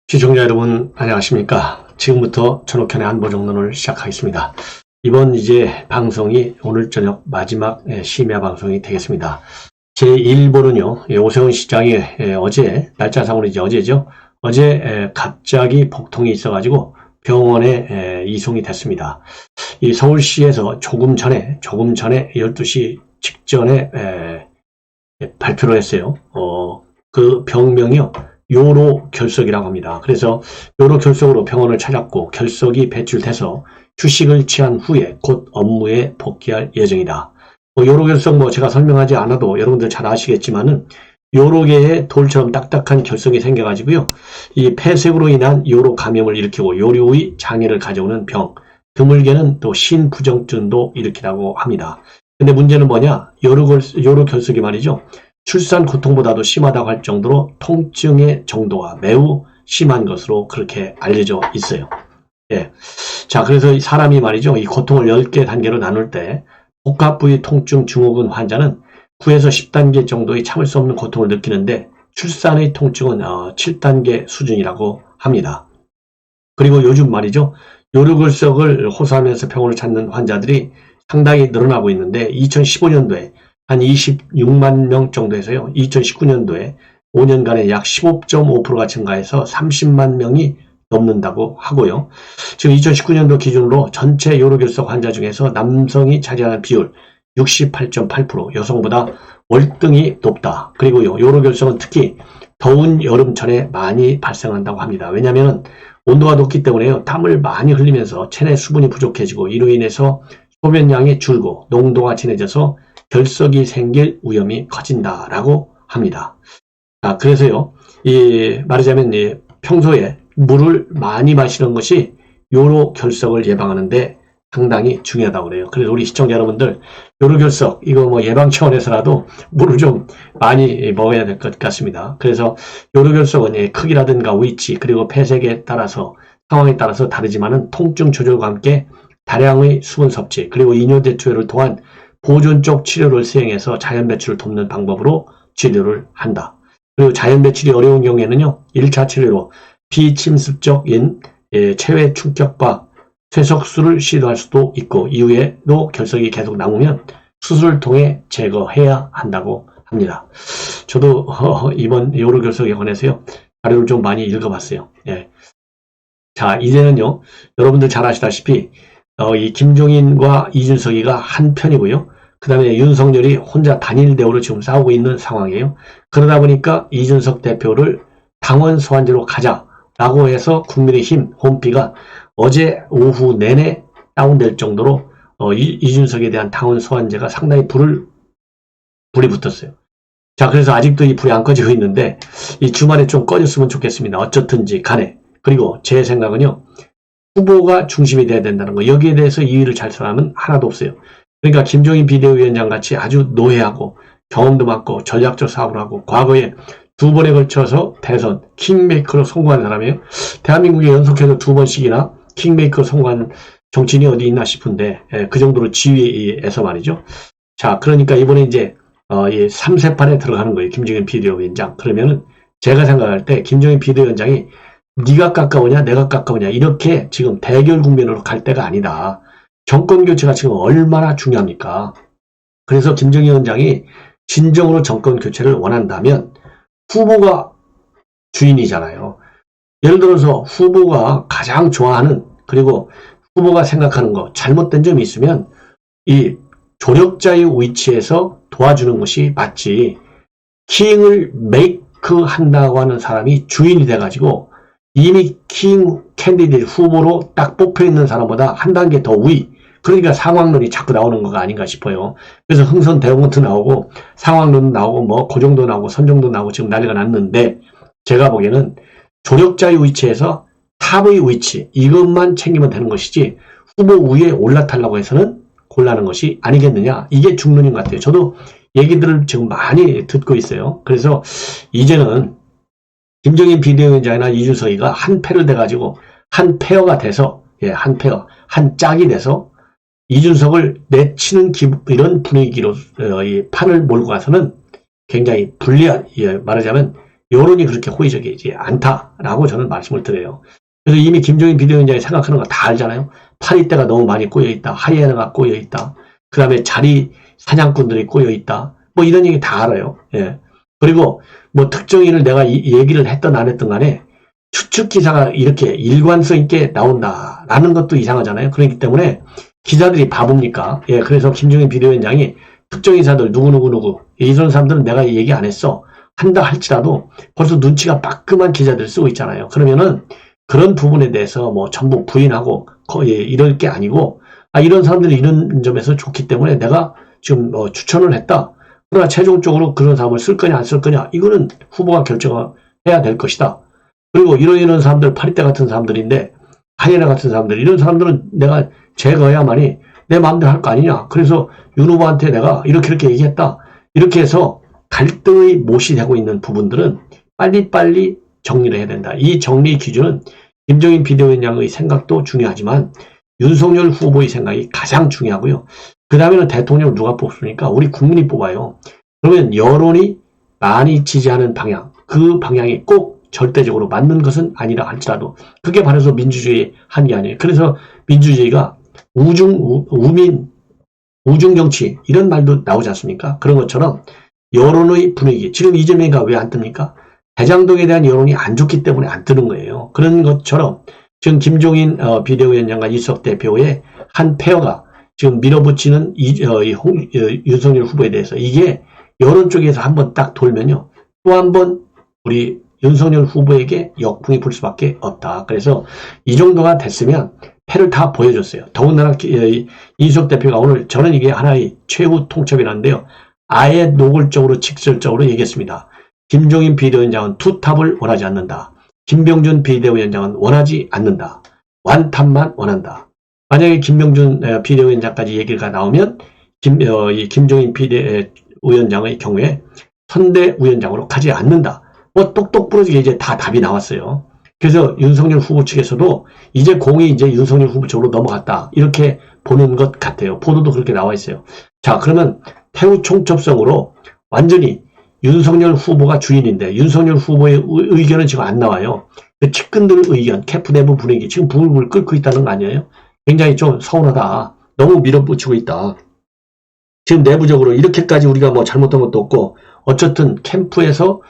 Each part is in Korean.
시청자 여러분 안녕하십니까. 지금부터 전옥현의 안보정론을 시작하겠습니다. 이번 방송이 오늘 저녁 마지막 심야 방송이 되겠습니다. 제1부는요, 오세훈 시장이 어제, 날짜상으로 어제죠. 어제 갑자기 복통이 있어가지고 병원에 이송이 됐습니다. 이 서울시에서 조금 전에 12시 직전에 발표를 했어요. 그 병명이요, 요로 결석이라고 합니다. 그래서 요로 결석으로 병원을 찾았고 결석이 배출돼서 휴식을 취한 후에 곧 업무에 복귀할 예정이다. 요로 결석 제가 설명하지 않아도 여러분들 잘 아시겠지만은 요로계에 돌처럼 딱딱한 결석이 생겨가지고요, 이 폐색으로 인한 요로 감염을 일으키고 요로의 장애를 가져오는 병, 드물게는 또 신부정증도 일으키라고 합니다. 근데 문제는 뭐냐? 요로 결석이 말이죠, 출산 고통보다도 심하다고 할 정도로 통증의 정도가 매우 심한 것으로 그렇게 알려져 있어요. 예. 자, 그래서 사람이 말이죠, 이 고통을 10개 단계로 나눌 때 복합부위 통증 증후군 환자는 9에서 10단계 정도의 참을 수 없는 고통을 느끼는데 출산의 통증은 7단계 수준이라고 합니다. 그리고 요즘 말이죠, 요로결석을 호소하면서 병원을 찾는 환자들이 상당히 늘어나고 있는데 2015년도에 한 26만 명 정도에서요, 2019년도에 5년간에 약 15.5%가 증가해서 30만 명이 넘는다고 하고요. 지금 2019년도 기준으로 전체 요로결석 환자 중에서 남성이 차지하는 비율 68.8%, 여성보다 월등히 높다. 그리고요, 요로결석은 특히 더운 여름철에 많이 발생한다고 합니다. 왜냐하면 온도가 높기 때문에요, 땀을 많이 흘리면서 체내 수분이 부족해지고 이로 인해서 소변량이 줄고 농도가 진해져서 결석이 생길 위험이 커진다라고 합니다. 그래서요, 말하자면 평소에 물을 많이 마시는 것이 요로 결석을 예방하는데 상당히 중요하다고 그래요. 그래서 우리 시청자 여러분들, 요로 결석 이거 예방 차원에서라도 물을 좀 많이 먹어야 될 것 같습니다. 그래서 요로 결석은 크기라든가 위치 그리고 폐색에 따라서 상황에 따라서 다르지만은 통증 조절과 함께 다량의 수분 섭취 그리고 이뇨 대투여를 통한 보존적 치료를 수행해서 자연 배출을 돕는 방법으로 치료를 한다. 그리고 자연 배출이 어려운 경우에는요, 1차 치료로 비침습적인 체외 충격과 쇠석술을 시도할 수도 있고 이후에도 결석이 계속 남으면 수술을 통해 제거해야 한다고 합니다. 저도 이번 요로 결석에 관해서요, 자료를 좀 많이 읽어봤어요. 예. 자, 이제는요, 여러분들 잘 아시다시피 이 김종인과 이준석이가 한 편이고요. 그 다음에 윤석열이 혼자 단일 대우로 지금 싸우고 있는 상황이에요. 그러다 보니까 이준석 대표를 당원 소환제로 가자라고 해서 국민의힘 홈피가 어제 오후 내내 다운될 정도로 이준석에 대한 당원 소환제가 상당히 불이 붙었어요. 자, 그래서 아직도 이 불이 안 꺼지고 있는데 이 주말에 좀 꺼졌으면 좋겠습니다. 어쨌든지 간에. 그리고 제 생각은요, 후보가 중심이 돼야 된다는 거, 여기에 대해서 이의를 잘 사람은 하나도 없어요. 그러니까 김종인 비대위원장 같이 아주 노회하고 경험도 많고 전략적 사업을 하고 과거에 2번에 걸쳐서 대선 킹메이커로 성공한 사람이에요. 대한민국에 연속해서 2번씩이나 킹메이커로 성공한 정치인이 어디 있나 싶은데, 그 정도로 지위에서 말이죠. 자, 그러니까 이번에 이 3세판에 들어가는 거예요, 김종인 비대위원장. 그러면은 제가 생각할 때 김종인 비대위원장이 네가 가까우냐 내가 가까우냐 이렇게 지금 대결 국면으로 갈 때가 아니다. 정권 교체가 지금 얼마나 중요합니까? 그래서 김정인 위원장이 진정으로 정권 교체를 원한다면 후보가 주인이잖아요. 예를 들어서 후보가 가장 좋아하는, 그리고 후보가 생각하는 거 잘못된 점이 있으면 이 조력자의 위치에서 도와주는 것이 맞지, 킹을 메이크 한다고 하는 사람이 주인이 돼가지고 이미 킹 캔디데이트 후보로 딱 뽑혀 있는 사람보다 한 단계 더 위, 그러니까 상황론이 자꾸 나오는 거가 아닌가 싶어요. 그래서 흥선 대응부터 나오고 상황론 나오고 고정도 나오고 선정도 나오고 지금 난리가 났는데, 제가 보기에는 조력자의 위치에서 탑의 위치 이것만 챙기면 되는 것이지 후보 위에 올라타려고 해서는 곤란한 것이 아니겠느냐, 이게 중론인 것 같아요. 저도 얘기들을 지금 많이 듣고 있어요. 그래서 이제는 김종인 비대위원장이나 이준석이가 한 패를 돼가지고 한 페어가 돼서, 한 페어, 한 짝이 돼서 이준석을 내치는 이런 분위기로 이 판을 몰고 가서는 굉장히 불리한, 말하자면 여론이 그렇게 호의적이지 않다라고 저는 말씀을 드려요. 그래서 이미 김종인 비대위원장이 생각하는 거 다 알잖아요. 파리떼가 너무 많이 꼬여있다. 하이에나가 꼬여있다. 그 다음에 자리 사냥꾼들이 꼬여있다. 뭐 이런 얘기 다 알아요. 예. 그리고 뭐 특정인을 내가 이 얘기를 했던 안 했던 간에 추측 기사가 이렇게 일관성 있게 나온다라는 것도 이상하잖아요. 그렇기 때문에 기자들이 바보입니까? 예. 그래서 김종인 비대위원장이 특정 인사들 누구누구 이런 사람들은 내가 얘기 안 했어. 한다 할지라도 벌써 눈치가 빠끔한 기자들 쓰고 있잖아요. 그러면은 그런 부분에 대해서 뭐 전부 부인하고 거의 이럴 게 아니고 이런 사람들이 이런 점에서 좋기 때문에 내가 지금 추천을 했다. 그러나 최종적으로 그런 사람을 쓸 거냐 안 쓸 거냐 이거는 후보가 결정해야 될 것이다. 그리고 이런 사람들 파리떼 같은 사람들인데 하이에나 같은 사람들 이런 사람들은 내가 제거해야만이 내 마음대로 할 거 아니냐. 그래서 윤 후보한테 내가 이렇게 얘기했다. 이렇게 해서 갈등의 못이 되고 있는 부분들은 빨리빨리 정리를 해야 된다. 이 정리 기준은 김종인 비대위원장의 생각도 중요하지만 윤석열 후보의 생각이 가장 중요하고요. 그 다음에는 대통령을 누가 뽑습니까? 우리 국민이 뽑아요. 그러면 여론이 많이 지지하는 방향, 그 방향이 꼭 절대적으로 맞는 것은 아니라 할지라도 그게 바로 민주주의의 한계 아니에요. 그래서 민주주의가 우민, 우중정치 이런 말도 나오지 않습니까? 그런 것처럼 여론의 분위기, 지금 이재명이가 왜 안 뜹니까? 대장동에 대한 여론이 안 좋기 때문에 안 뜨는 거예요. 그런 것처럼 지금 김종인 비대위원장과 이수석 대표의 한 페어가 지금 밀어붙이는 윤석열 후보에 대해서 이게 여론 쪽에서 한번 딱 돌면요. 또 한 번 우리 윤석열 후보에게 역풍이 불 수밖에 없다. 그래서 이 정도가 됐으면 패를 다 보여줬어요. 더군다나 이수석 대표가 오늘 저는 이게 하나의 최후 통첩이라는데요. 아예 노골적으로 직설적으로 얘기했습니다. 김종인 비대위원장은 투탑을 원하지 않는다. 김병준 비대위원장은 원하지 않는다. 완탑만 원한다. 만약에 김병준 비대위원장까지 얘기가 나오면 김종인 비대위원장의 경우에 선대위원장으로 가지 않는다. 뭐 똑똑 부러지게 이제 다 답이 나왔어요. 그래서 윤석열 후보 측에서도 이제 공이 이제 윤석열 후보 쪽으로 넘어갔다. 이렇게 보는 것 같아요. 보도도 그렇게 나와 있어요. 자, 그러면 태우 총첩성으로 완전히 윤석열 후보가 주인인데 윤석열 후보의 의견은 지금 안 나와요. 그 측근들 의견, 캠프 내부 분위기 지금 불불 끓고 있다는 거 아니에요? 굉장히 좀 서운하다. 너무 밀어붙이고 있다. 지금 내부적으로 이렇게까지 우리가 뭐 잘못한 것도 없고 어쨌든 캠프에서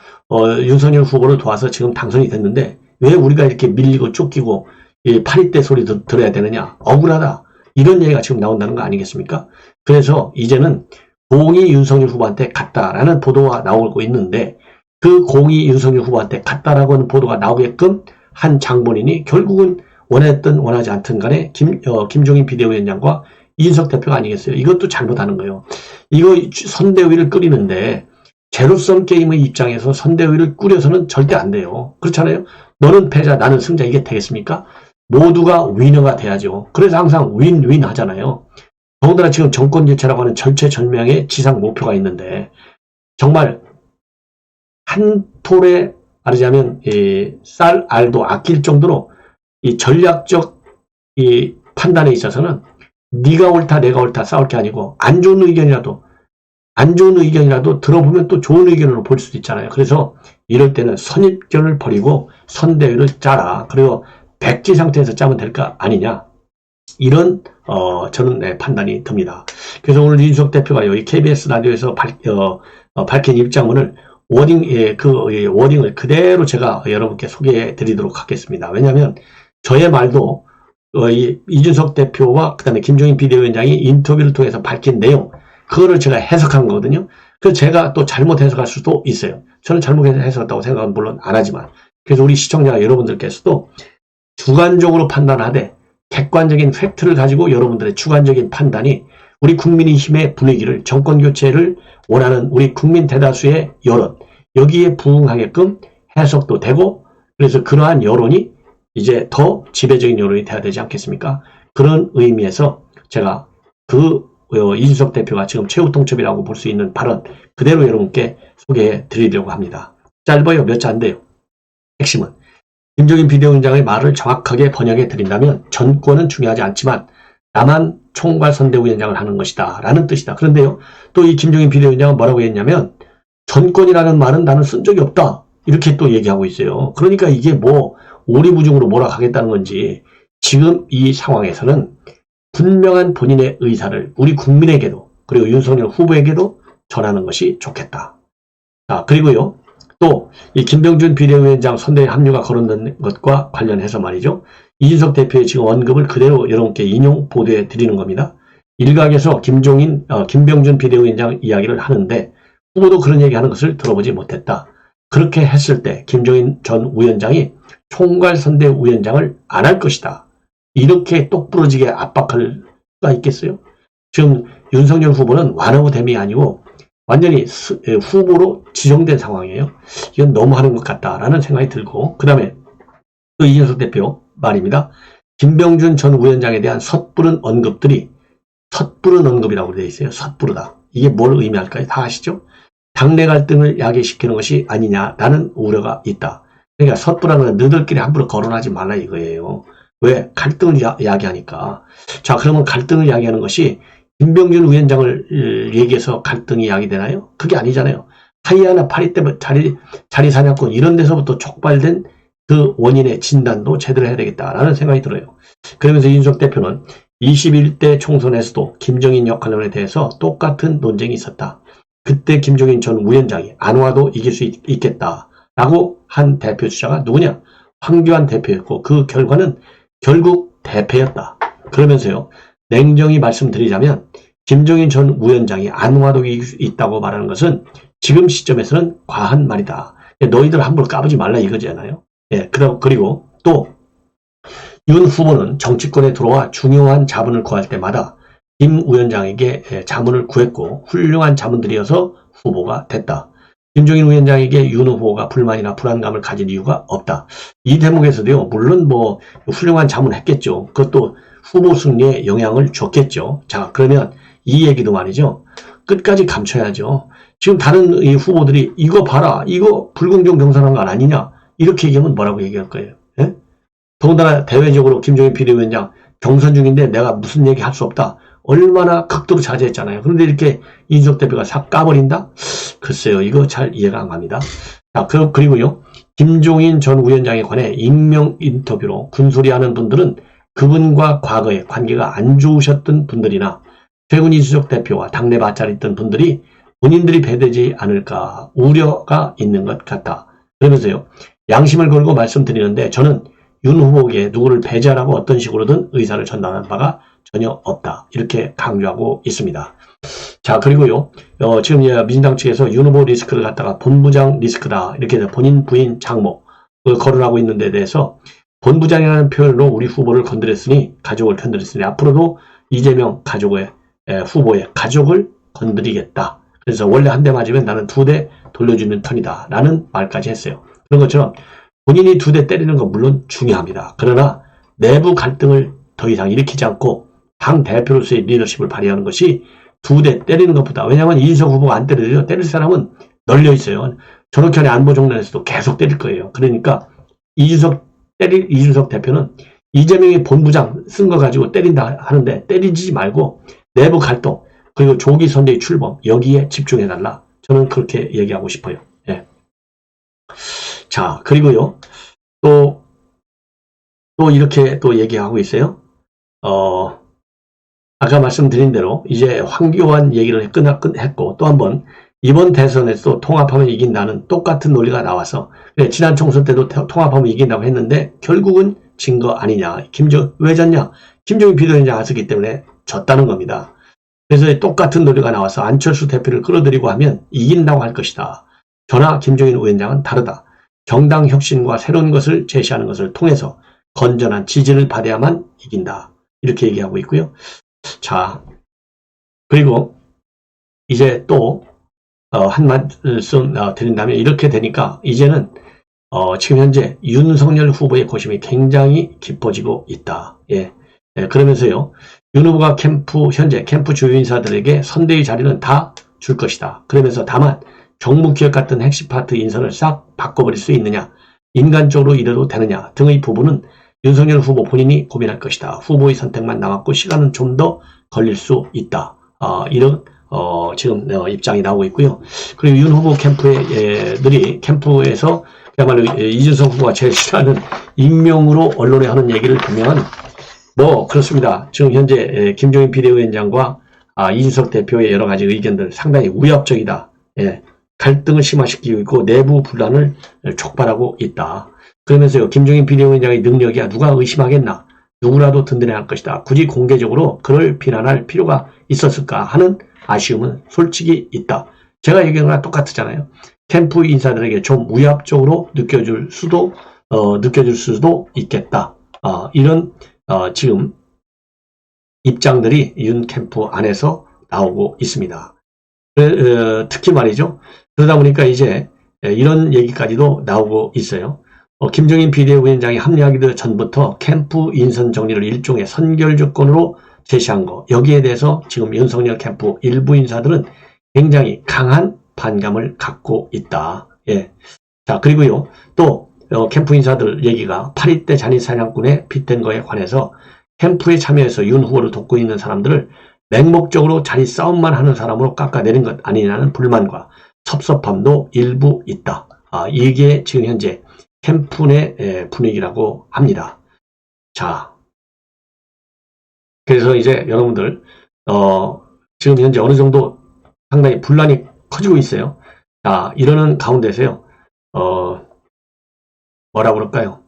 윤석열 후보를 도와서 지금 당선이 됐는데 왜 우리가 이렇게 밀리고 쫓기고 이 파리떼 소리 들어야 되느냐. 억울하다. 이런 얘기가 지금 나온다는 거 아니겠습니까? 그래서 이제는 공이 윤석열 후보한테 갔다라는 보도가 나오고 있는데 그 공이 윤석열 후보한테 갔다라고 하는 보도가 나오게끔 한 장본인이 결국은 원했든 원하지 않든 간에 김종인 비대위원장과 이준석 대표가 아니겠어요. 이것도 잘못하는 거예요. 이거 선대위를 끓이는데 제로섬 게임의 입장에서 선대위를 꾸려서는 절대 안 돼요. 그렇잖아요. 너는 패자 나는 승자 이게 되겠습니까? 모두가 위너가 돼야죠. 그래서 항상 윈윈 하잖아요. 더군다나 지금 정권 교체라고 하는 절체절명의 지상 목표가 있는데 정말 한 톨에 말하자면 쌀 알도 아낄 정도로 이 전략적 이 판단에 있어서는 네가 옳다 내가 옳다 싸울 게 아니고 안 좋은 의견이라도 들어보면 또 좋은 의견으로 볼 수도 있잖아요. 그래서 이럴 때는 선입견을 버리고 선대위를 짜라. 그리고 백지 상태에서 짜면 될 거 아니냐. 이런 저는 판단이 듭니다. 그래서 오늘 이준석 대표가 여기 KBS 라디오에서 밝힌 입장문을 워딩을 그대로 제가 여러분께 소개해 드리도록 하겠습니다. 왜냐하면 저의 말도 이준석 대표와 그 다음에 김종인 비대위원장이 인터뷰를 통해서 밝힌 내용 그거를 제가 해석한 거거든요. 그래서 제가 또 잘못 해석할 수도 있어요. 저는 잘못 해석했다고 생각은 물론 안 하지만 그래서 우리 시청자 여러분들께서도 주관적으로 판단하되 객관적인 팩트를 가지고 여러분들의 주관적인 판단이 우리 국민의힘의 분위기를 정권교체를 원하는 우리 국민 대다수의 여론 여기에 부응하게끔 해석도 되고 그래서 그러한 여론이 이제 더 지배적인 여론이 돼야 되지 않겠습니까? 그런 의미에서 제가 이준석 대표가 지금 최후 통첩이라고 볼 수 있는 발언 그대로 여러분께 소개해 드리려고 합니다. 짧아요. 몇 자 안 돼요. 핵심은 김종인 비대위원장의 말을 정확하게 번역해 드린다면 전권은 중요하지 않지만 다만 총괄 선대위원장을 하는 것이다 라는 뜻이다. 그런데요 또 이 김종인 비대위원장은 뭐라고 했냐면 전권이라는 말은 나는 쓴 적이 없다. 이렇게 또 얘기하고 있어요. 그러니까 이게 뭐 오리무중으로 몰아가겠다는 건지 지금 이 상황에서는 분명한 본인의 의사를 우리 국민에게도 그리고 윤석열 후보에게도 전하는 것이 좋겠다. 자, 그리고요. 또 이 김병준 비대위원장 선대위 합류가 거론된 것과 관련해서 말이죠. 이준석 대표의 지금 언급을 그대로 여러분께 인용 보도해 드리는 겁니다. 일각에서 김병준 비대위원장 이야기를 하는데 후보도 그런 얘기하는 것을 들어보지 못했다. 그렇게 했을 때 김종인 전 위원장이 총괄선대위원장을 안 할 것이다. 이렇게 똑부러지게 압박할 수가 있겠어요? 지금 윤석열 후보는 완호됨이 아니고 완전히 후보로 지정된 상황이에요. 이건 너무 하는 것 같다라는 생각이 들고, 그 다음에 또 이준석 대표 말입니다. 김병준 전 위원장에 대한 섣부른 언급들이 섣부른 언급이라고 되어 있어요. 섣부르다. 이게 뭘 의미할까요? 다 아시죠? 당내 갈등을 야기시키는 것이 아니냐라는 우려가 있다. 그러니까 섣부르는 건 너희들끼리 함부로 거론하지 말라 이거예요. 왜? 갈등을 야기하니까. 자, 그러면 갈등을 야기하는 것이 김병준 위원장을 얘기해서 갈등이 야기되나요? 그게 아니잖아요. 하이아나 파리 때 자리 사냥꾼 이런 데서부터 촉발된 그 원인의 진단도 제대로 해야 되겠다라는 생각이 들어요. 그러면서 이준석 대표는 21대 총선에서도 김종인 역할론에 대해서 똑같은 논쟁이 있었다. 그때 김종인 전 위원장이 안 와도 이길 수 있겠다라고 한 대표 주자가 누구냐? 황교안 대표였고 그 결과는 결국 대패였다. 그러면서요. 냉정히 말씀드리자면 김종인 전 위원장이 안 와도 이길 수 있다고 말하는 것은 지금 시점에서는 과한 말이다. 너희들 함부로 까부지 말라 이거잖아요. 예, 그리고 또 윤 후보는 정치권에 들어와 중요한 자문을 구할 때마다 김 위원장에게 자문을 구했고 훌륭한 자문들이어서 후보가 됐다. 김종인 위원장에게 윤 후보가 불만이나 불안감을 가질 이유가 없다. 이 대목에서도요. 물론 뭐 훌륭한 자문했겠죠. 그것도 후보 승리에 영향을 줬겠죠. 자, 그러면 이 얘기도 말이죠. 끝까지 감춰야죠. 지금 다른 이 후보들이 이거 봐라. 이거 불공정 경선한 거 아니냐. 이렇게 얘기하면 뭐라고 얘기할 거예요. 예? 더군다나 대외적으로 김종인 비대위원장 경선 중인데 내가 무슨 얘기 할 수 없다. 얼마나 극도로 자제했잖아요. 그런데 이렇게 이준석 대표가 싹 까버린다? 글쎄요. 이거 잘 이해가 안 갑니다. 자, 그리고요. 김종인 전 위원장에 관해 익명 인터뷰로 군소리하는 분들은 그분과 과거에 관계가 안 좋으셨던 분들이나 최근 이준석 대표와 당내 마찰했던 분들이 본인들이 배되지 않을까 우려가 있는 것 같다. 그러면서요. 양심을 걸고 말씀드리는데 저는 윤 후보에게 누구를 배제하라고 어떤 식으로든 의사를 전달한 바가 전혀 없다. 이렇게 강조하고 있습니다. 자, 그리고요. 지금 민주당 측에서 윤 후보 리스크를 갖다가 본부장 리스크다. 이렇게 본인 부인 장모를 거론하고 있는 데 대해서 본부장이라는 표현으로 우리 후보를 건드렸으니 가족을 건드렸으니 앞으로도 이재명 후보의 가족을 건드리겠다. 그래서 원래 한 대 맞으면 나는 2대 돌려주는 턴이다. 라는 말까지 했어요. 그런 것처럼 본인이 2대 때리는 건 물론 중요합니다. 그러나 내부 갈등을 더 이상 일으키지 않고 당 대표로서의 리더십을 발휘하는 것이 2대 때리는 것보다 왜냐하면 이준석 후보가 안 때려도 때릴 사람은 널려 있어요. 전옥현의 안보정론에서도 계속 때릴 거예요. 그러니까 이준석 대표는 이재명이 본부장 쓴 거 가지고 때린다 하는데 때리지 말고 내부 갈등 그리고 조기 선대위 출범 여기에 집중해달라. 저는 그렇게 얘기하고 싶어요. 예. 자, 그리고요. 또 이렇게 또 얘기하고 있어요. 아까 말씀드린 대로 이제 황교안 얘기를 했고 또 한번 이번 대선에서 통합하면 이긴다는 똑같은 논리가 나와서 그래, 지난 총선 때도 통합하면 이긴다고 했는데 결국은 진 거 아니냐. 왜 졌냐? 김종인 비대위원장 안 쓰기 때문에 졌다는 겁니다. 그래서 똑같은 논리가 나와서 안철수 대표를 끌어들이고 하면 이긴다고 할 것이다. 그러나 김종인 위원장은 다르다. 정당 혁신과 새로운 것을 제시하는 것을 통해서 건전한 지지를 받아야만 이긴다. 이렇게 얘기하고 있고요. 자, 그리고 이제 또 한 말씀 드린다면 이렇게 되니까 이제는 지금 현재 윤석열 후보의 고심이 굉장히 깊어지고 있다. 예. 그러면서요. 윤 후보가 현재 캠프 주요 인사들에게 선대위 자리는 다 줄 것이다. 그러면서 다만 정무기획 같은 핵심 파트 인선을 싹 바꿔버릴 수 있느냐, 인간적으로 이래도 되느냐 등의 부분은 윤석열 후보 본인이 고민할 것이다. 후보의 선택만 남았고 시간은 좀 더 걸릴 수 있다. 이런 지금 입장이 나오고 있고요. 그리고 윤 후보 캠프에서 그야말로 이준석 후보가 제일 싫어하는 익명으로 언론에 하는 얘기를 보면 뭐 그렇습니다. 지금 현재 김종인 비대위원장과 이준석 대표의 여러 가지 의견들 상당히 위협적이다. 갈등을 심화시키고 있고 내부 분란을 촉발하고 있다. 그러면서요, 김종인 비대위원장의 능력이야 누가 의심하겠나? 누구라도 든든해할 것이다. 굳이 공개적으로 그를 비난할 필요가 있었을까 하는 아쉬움은 솔직히 있다. 제가 얘기한 거랑 똑같잖아요. 캠프 인사들에게 좀 위압적으로 느껴질 수도 있겠다. 이런 지금 입장들이 윤 캠프 안에서 나오고 있습니다. 특히 말이죠. 그러다 보니까 이제 이런 얘기까지도 나오고 있어요. 김종인 비대위원장이 합류하기 전부터 캠프 인선 정리를 일종의 선결 조건으로 제시한 거, 여기에 대해서 지금 윤석열 캠프 일부 인사들은 굉장히 강한 반감을 갖고 있다. 자, 그리고요, 또 캠프 인사들 얘기가 8.2때 잔이 사냥꾼에 빗댄 거에 관해서 캠프에 참여해서 윤 후보를 돕고 있는 사람들을 맹목적으로 자리 싸움만 하는 사람으로 깎아내린 것 아니냐는 불만과 섭섭함도 일부 있다. 이게 지금 현재 캠프 내 분위기라고 합니다. 자, 그래서 이제 여러분들 지금 현재 어느 정도 상당히 분란이 커지고 있어요. 자, 이러는 가운데서요, 뭐라 그럴까요?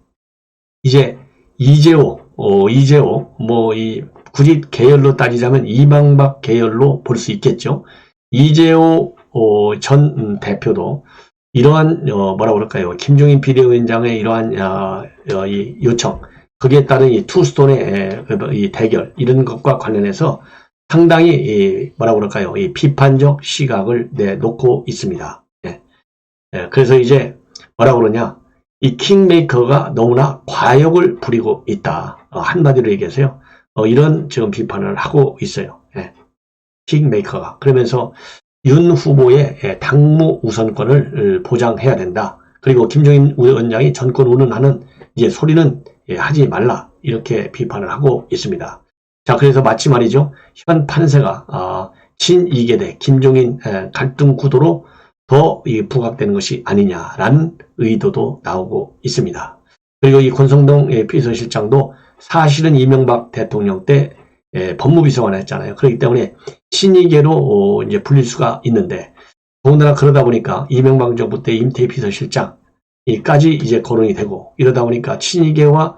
이제 이재호, 굳이 계열로 따지자면 이명박 계열로 볼 수 있겠죠. 이재호 전 대표도 이러한 뭐라 그럴까요? 김종인 비대위원장의 이러한 이 요청, 거기에 따른 이 투스톤의 이 대결 이런 것과 관련해서 상당히 뭐라 그럴까요? 이 비판적 시각을 내놓고 있습니다. 그래서 이제 뭐라 그러냐? 이 킹메이커가 너무나 과욕을 부리고 있다. 한마디로 얘기해서요. 이런 지금 비판을 하고 있어요. 킹메이커가. 그러면서 윤 후보의 당무 우선권을 보장해야 된다. 그리고 김종인 위원장이 전권 운운하는 이제 소리는 하지 말라. 이렇게 비판을 하고 있습니다. 자, 그래서 마치 말이죠. 현 판세가 친이계대 김종인 갈등 구도로 더 부각되는 것이 아니냐라는 의도도 나오고 있습니다. 그리고 이 권성동 비서실장도 사실은 이명박 대통령 때 법무비서관을 했잖아요. 그렇기 때문에 친이계로 이제 불릴 수가 있는데, 더군다나 그러다 보니까 이명박 정부 때 임태 비서실장까지 이제 거론이 되고, 이러다 보니까 친이계와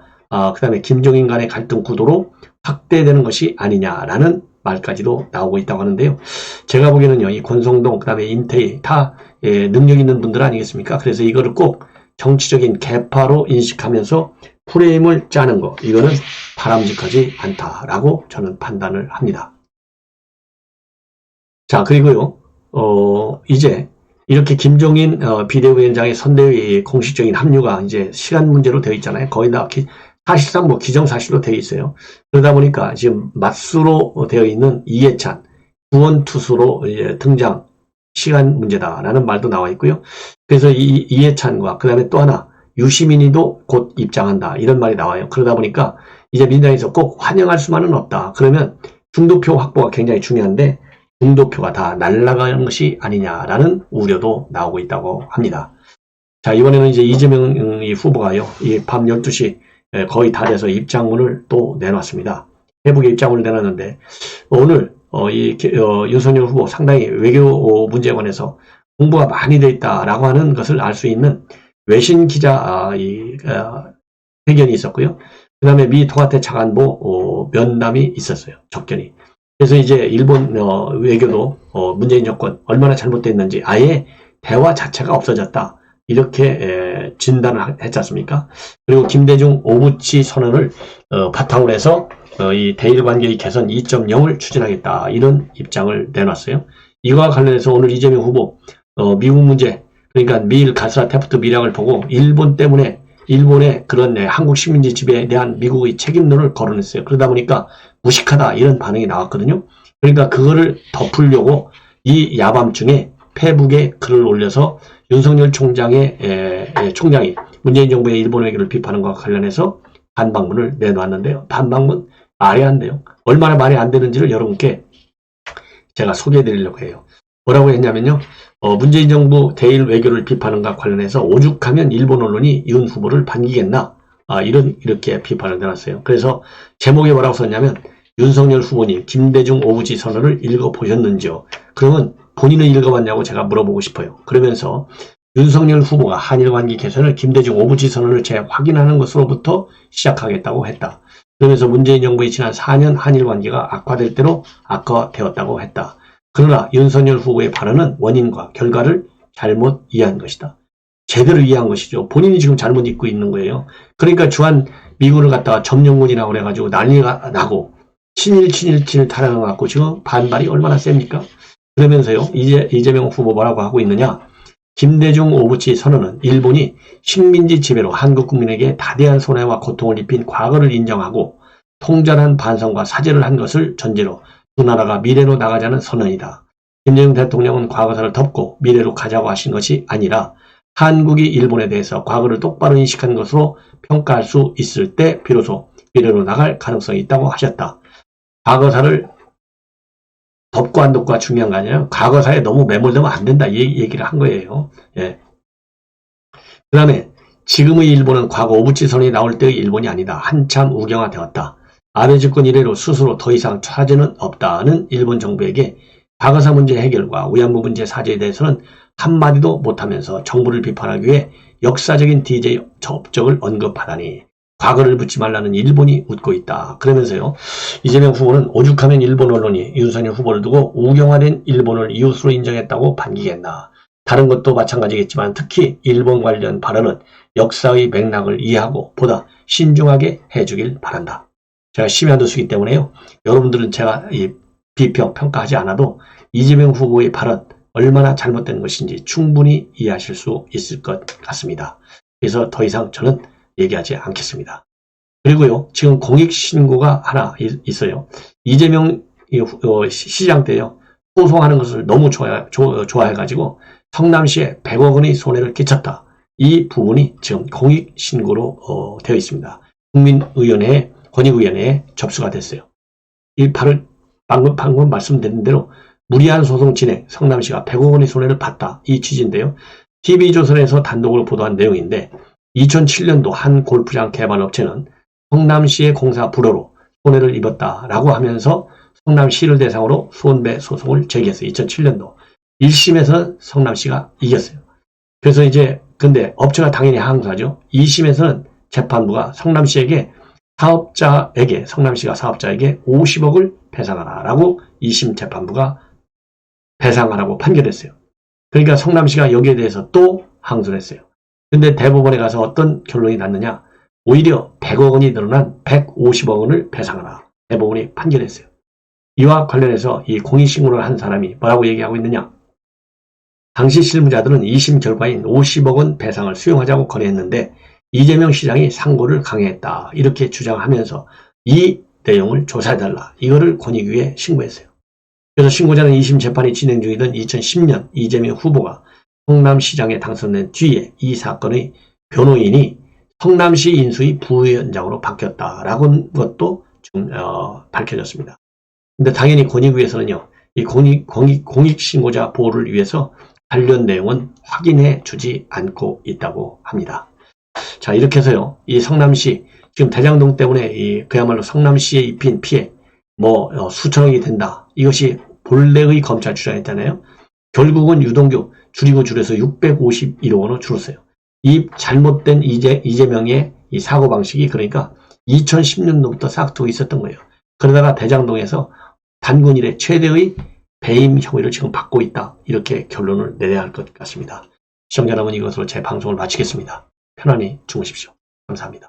그다음에 김종인 간의 갈등 구도로 확대되는 것이 아니냐라는 말까지도 나오고 있다고 하는데요. 제가 보기에는요, 이 권성동, 그다음에 임태희 다 능력 있는 분들 아니겠습니까? 그래서 이거를 꼭 정치적인 계파로 인식하면서 프레임을 짜는 거, 이거는 바람직하지 않다라고 저는 판단을 합니다. 자, 그리고요, 이제 이렇게 김종인 비대위원장의 선대위 공식적인 합류가 이제 시간 문제로 되어 있잖아요. 거의 다 사실상 뭐 기정사실로 되어 있어요. 그러다 보니까 지금 맞수로 되어 있는 이해찬 구원투수로 이제 등장, 시간 문제다라는 말도 나와 있고요. 그래서 이해찬과 그 다음에 또 하나 유시민이도 곧 입장한다, 이런 말이 나와요. 그러다 보니까 이제 민주당에서 꼭 환영할 수만은 없다. 그러면 중도표 확보가 굉장히 중요한데 중도표가 다 날아가는 것이 아니냐라는 우려도 나오고 있다고 합니다. 자, 이번에는 이제 이재명 후보가요, 이 밤 12시 거의 다 돼서 입장문을 또 내놨습니다. 회복의 입장문을 내놨는데, 오늘 윤석열 후보 상당히 외교 문제에 관해서 공부가 많이 돼 있다라고 하는 것을 알 수 있는 외신 기자 회견이 있었고요. 그 다음에 미 통화태 차관보 면담이 있었어요. 접견이. 그래서 이제 일본 외교도 문재인 정권 얼마나 잘못됐는지 아예 대화 자체가 없어졌다, 이렇게 진단을 했지 않습니까? 그리고 김대중 오부치 선언을 바탕으로 해서 이 대일 관계의 개선 2.0을 추진하겠다, 이런 입장을 내놨어요. 이와 관련해서 오늘 이재명 후보 미국 문제, 그러니까 미일 가스라 테프트 밀약을 보고 일본 때문에 일본의 그런 한국 식민지 지배에 대한 미국의 책임론을 거론했어요. 그러다 보니까 무식하다, 이런 반응이 나왔거든요. 그러니까 그거를 덮으려고 이 야밤중에 페북에 글을 올려서 윤석열 총장이 문재인 정부의 일본 외교를 비판한 것과 관련해서 반박문을 내놓았는데요. 반박문 말이 안 돼요. 얼마나 말이 안 되는지를 여러분께 제가 소개해 드리려고 해요. 뭐라고 했냐면요. 문재인 정부 대일 외교를 비판한과 관련해서 오죽하면 일본 언론이 윤 후보를 반기겠나? 이렇게 비판을 내놨어요. 그래서 제목에 뭐라고 썼냐면 윤석열 후보님 김대중 오부지 선언을 읽어보셨는지요? 그러면 본인은 읽어봤냐고 제가 물어보고 싶어요. 그러면서 윤석열 후보가 한일 관계 개선을 김대중 오부지 선언을 재확인하는 것으로부터 시작하겠다고 했다. 그러면서 문재인 정부의 지난 4년 한일 관계가 악화될 대로 악화되었다고 했다. 그러나 윤석열 후보의 발언은 원인과 결과를 잘못 이해한 것이다. 제대로 이해한 것이죠. 본인이 지금 잘못 읽고 있는 거예요. 그러니까 주한 미군을 갖다가 점령군이라고 그래가지고 난리가 나고 친일 타령해갖고 지금 반발이 얼마나 셉니까? 그러면서요. 이재명 후보 뭐라고 하고 있느냐. 김대중 오부치 선언은 일본이 식민지 지배로 한국 국민에게 다대한 손해와 고통을 입힌 과거를 인정하고 통절한 반성과 사죄를 한 것을 전제로 두 나라가 미래로 나가자는 선언이다. 김대중 대통령은 과거사를 덮고 미래로 가자고 하신 것이 아니라 한국이 일본에 대해서 과거를 똑바로 인식한 것으로 평가할 수 있을 때 비로소 미래로 나갈 가능성이 있다고 하셨다. 과거사를 덮고 안 덮고가 중요한 거 아니에요. 과거사에 너무 매몰되면 안 된다. 이 얘기를 한 거예요. 예. 그 다음에 지금의 일본은 과거 오부치 선언이 나올 때의 일본이 아니다. 한참 우경화되었다. 아베 집권 이래로 스스로 더 이상 차질은 없다는 일본 정부에게 과거사 문제 해결과 위안부 문제 사죄에 대해서는 한마디도 못하면서 정부를 비판하기 위해 역사적인 DJ 접촉을 언급하다니 과거를 묻지 말라는 일본이 웃고 있다. 그러면서요. 이재명 후보는 오죽하면 일본 언론이 윤석열 후보를 두고 우경화된 일본을 이웃으로 인정했다고 반기겠나. 다른 것도 마찬가지겠지만 특히 일본 관련 발언은 역사의 맥락을 이해하고 보다 신중하게 해주길 바란다. 제가 심야도수이기 때문에요. 여러분들은 제가 비평, 평가하지 않아도 이재명 후보의 발언 얼마나 잘못된 것인지 충분히 이해하실 수 있을 것 같습니다. 그래서 더 이상 저는 얘기하지 않겠습니다. 그리고요. 지금 공익신고가 하나 있어요. 이재명 시장 때요. 소송하는 것을 너무 좋아해가지고 성남시에 100억 원의 손해를 끼쳤다. 이 부분이 지금 공익신고로 되어 있습니다. 국민의원회에 권익위원회에 접수가 됐어요. 이 발을 방금 말씀드린 대로 무리한 소송 진행, 성남시가 100억 원의 손해를 봤다. 이 취지인데요. TV조선에서 단독으로 보도한 내용인데 2007년도 한 골프장 개발업체는 성남시의 공사 불허로 손해를 입었다라고 하면서 성남시를 대상으로 손배 소송을 제기했어요. 2007년도. 1심에서는 성남시가 이겼어요. 그래서 이제 근데 업체가 당연히 항소하죠. 2심에서는 재판부가 성남시가 사업자에게 50억을 배상하라라고 2심 재판부가 배상하라고 판결했어요. 그러니까 성남시가 여기에 대해서 또 항소를 했어요. 근데 대법원에 가서 어떤 결론이 났느냐? 오히려 100억 원이 늘어난 150억 원을 배상하라. 대법원이 판결했어요. 이와 관련해서 이 공익신고를 한 사람이 뭐라고 얘기하고 있느냐? 당시 실무자들은 2심 결과인 50억 원 배상을 수용하자고 건의했는데 이재명 시장이 상고를 강행했다. 이렇게 주장하면서 이 내용을 조사해달라. 이거를 권익위에 신고했어요. 그래서 신고자는 2심 재판이 진행 중이던 2010년 이재명 후보가 성남시장에 당선된 뒤에 이 사건의 변호인이 성남시 인수위 부위원장으로 바뀌었다라는 것도 지금 밝혀졌습니다. 근데 당연히 권익위에서는요. 이 공익신고자 보호를 위해서 관련 내용은 확인해 주지 않고 있다고 합니다. 자, 이렇게 해서요. 이 성남시 지금 대장동 때문에 그야말로 성남시에 입힌 피해 수천억이 된다. 이것이 본래의 검찰 주장이었잖아요. 결국은 유동규 줄여서 651억 원으로 줄었어요. 이 잘못된 이재명의 이 사고방식이 그러니까 2010년도부터 싹두고 있었던 거예요. 그러다가 대장동에서 단군 이래 최대의 배임 혐의를 지금 받고 있다. 이렇게 결론을 내려야 할 것 같습니다. 시청자 여러분, 이것으로 제 방송을 마치겠습니다. 편안히 주무십시오. 감사합니다.